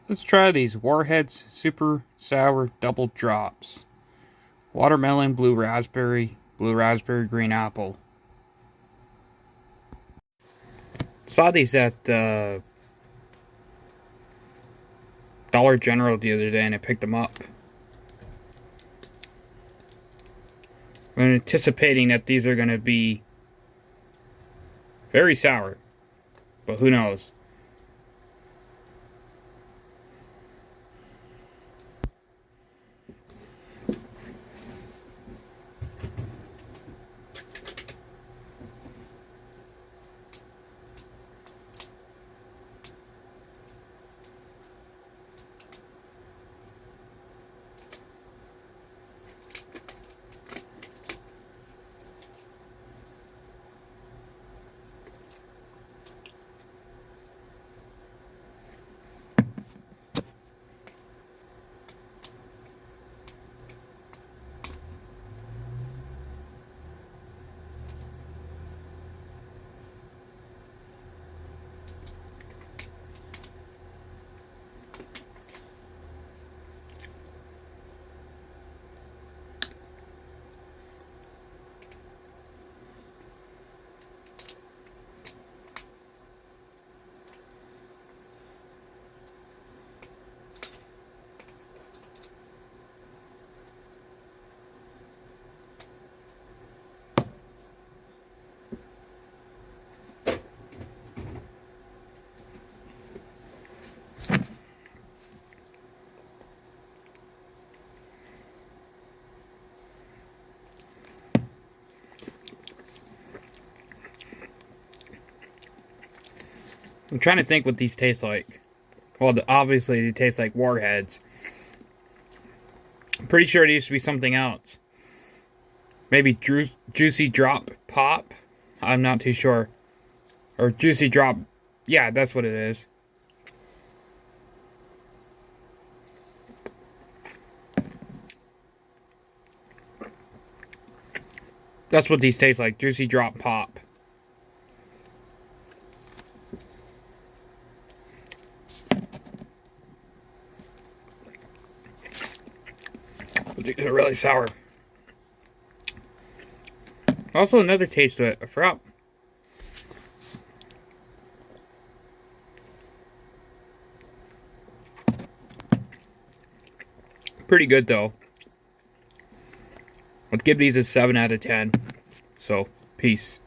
Let's try these Warheads Super Sour Double Drops. Watermelon, blue raspberry, green apple. Saw these at Dollar General the other day and I picked them up. I'm anticipating that these are going to be very sour, but who knows. I'm trying to think what these taste like. Well, obviously they taste like Warheads. I'm pretty sure it used to be something else. Maybe Juicy Drop Pop? I'm not too sure. Or Juicy Drop... Yeah, that's what it is. That's what these taste like. Juicy Drop Pop. They're really sour. Also, another taste to it. I forgot. Pretty good, though. I'd give these a 7 out of 10. So, peace.